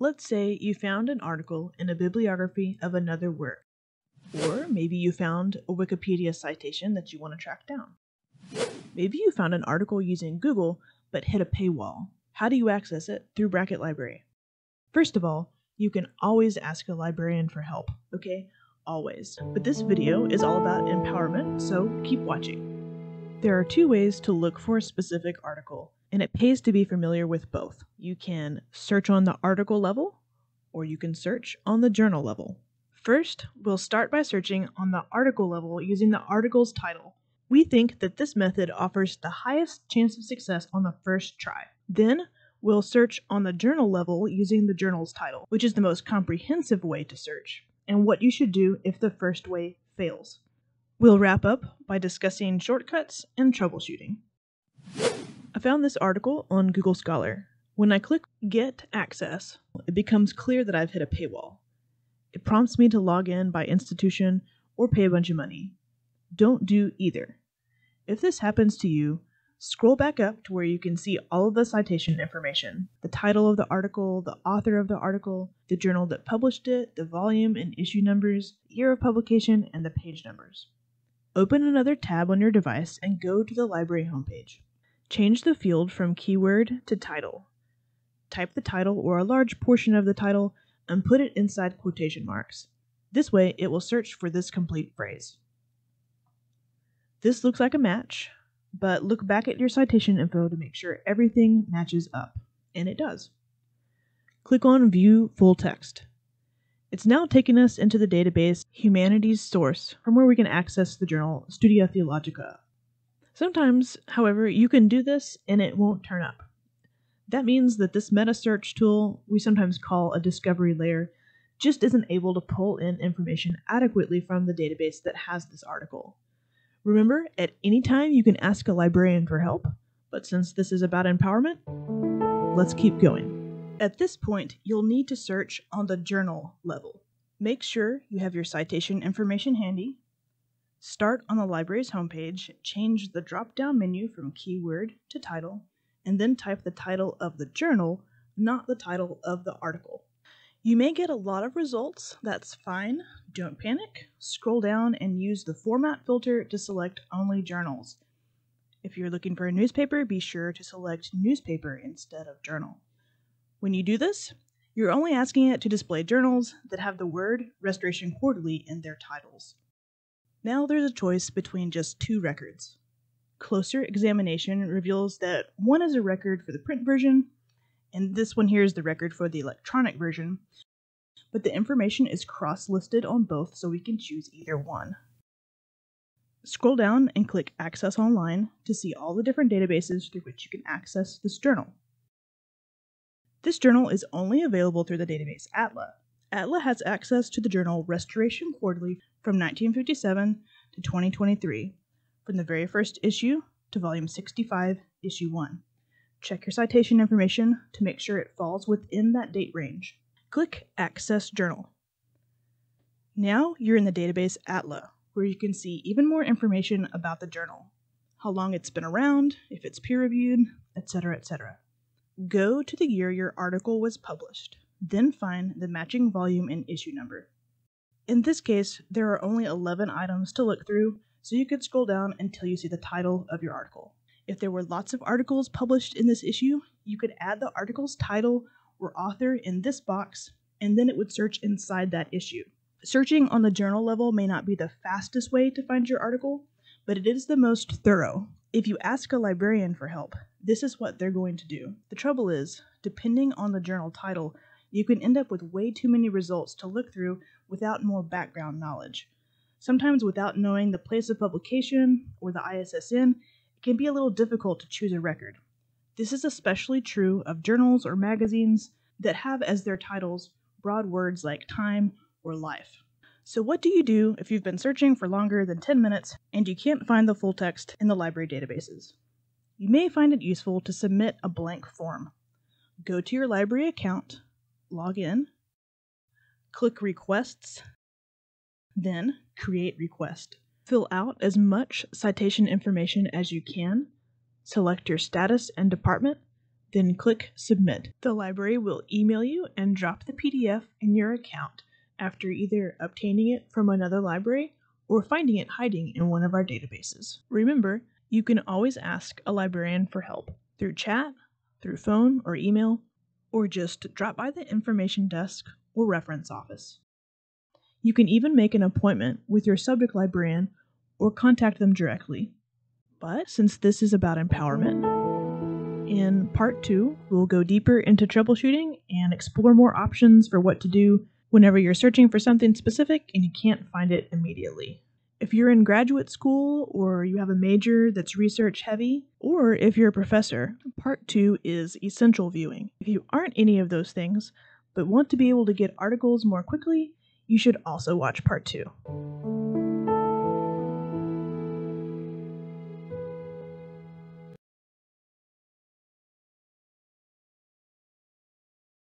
Let's say you found an article in a bibliography of another work, or maybe you found a Wikipedia citation that you want to track down. Maybe you found an article using Google but hit a paywall. How do you access it? Through Brackett Library. First of all, you can always ask a librarian for help, okay? Always. But this video is all about empowerment, so keep watching. There are two ways to look for a specific article, and it pays to be familiar with both. You can search on the article level, or you can search on the journal level. First, we'll start by searching on the article level using the article's title. We think that this method offers the highest chance of success on the first try. Then, we'll search on the journal level using the journal's title, which is the most comprehensive way to search, and what you should do if the first way fails. We'll wrap up by discussing shortcuts and troubleshooting. I found this article on Google Scholar. When I click Get Access, it becomes clear that I've hit a paywall. It prompts me to log in by institution or pay a bunch of money. Don't do either. If this happens to you, scroll back up to where you can see all of the citation information, the title of the article, the author of the article, the journal that published it, the volume and issue numbers, year of publication, and the page numbers. Open another tab on your device and go to the library homepage. Change the field from keyword to title. Type the title or a large portion of the title and put it inside quotation marks. This way, it will search for this complete phrase. This looks like a match, but look back at your citation info to make sure everything matches up, and it does. Click on View Full Text. It's now taken us into the database Humanities Source, from where we can access the journal Studia Theologica. Sometimes, however, you can do this and it won't turn up. That means that this meta search tool, we sometimes call a discovery layer, just isn't able to pull in information adequately from the database that has this article. Remember, at any time you can ask a librarian for help, but since this is about empowerment, let's keep going. At this point, you'll need to search on the journal level. Make sure you have your citation information handy. Start on the library's homepage, change the drop-down menu from keyword to title, and then type the title of the journal, not the title of the article. You may get a lot of results. That's fine. Don't panic. Scroll down and use the format filter to select only journals. If you're looking for a newspaper, be sure to select newspaper instead of journal. When you do this, you're only asking it to display journals that have the word Restoration Quarterly in their titles. Now there's a choice between just two records. Closer examination reveals that one is a record for the print version, and this one here is the record for the electronic version, but the information is cross-listed on both, so we can choose either one. Scroll down and click Access Online to see all the different databases through which you can access this journal. This journal is only available through the database ATLA. ATLA has access to the journal Restoration Quarterly from 1957 to 2023, from the very first issue to volume 65, issue 1. Check your citation information to make sure it falls within that date range. Click Access Journal. Now you're in the database ATLA, where you can see even more information about the journal, how long it's been around, if it's peer-reviewed, etc., etc. Go to the year your article was published, then find the matching volume and issue number. In this case, there are only 11 items to look through, so you could scroll down until you see the title of your article. If there were lots of articles published in this issue, you could add the article's title or author in this box, and then it would search inside that issue. Searching on the journal level may not be the fastest way to find your article, but it is the most thorough. If you ask a librarian for help, this is what they're going to do. The trouble is, depending on the journal title, you can end up with way too many results to look through without more background knowledge. Sometimes without knowing the place of publication or the ISSN, it can be a little difficult to choose a record. This is especially true of journals or magazines that have as their titles broad words like time or life. So what do you do if you've been searching for longer than 10 minutes and you can't find the full text in the library databases? You may find it useful to submit a blank form. Go to your library account, log in, click Requests, then Create Request. Fill out as much citation information as you can. Select your status and department, then click Submit. The library will email you and drop the PDF in your account after either obtaining it from another library or finding it hiding in one of our databases. Remember, you can always ask a librarian for help through chat, through phone or email, or just drop by the information desk or reference office. You can even make an appointment with your subject librarian or contact them directly. But since this is about empowerment, in Part 2, we'll go deeper into troubleshooting and explore more options for what to do whenever you're searching for something specific and you can't find it immediately. If you're in graduate school, or you have a major that's research heavy, or if you're a professor, Part 2 is essential viewing. If you aren't any of those things, but want to be able to get articles more quickly, you should also watch Part 2.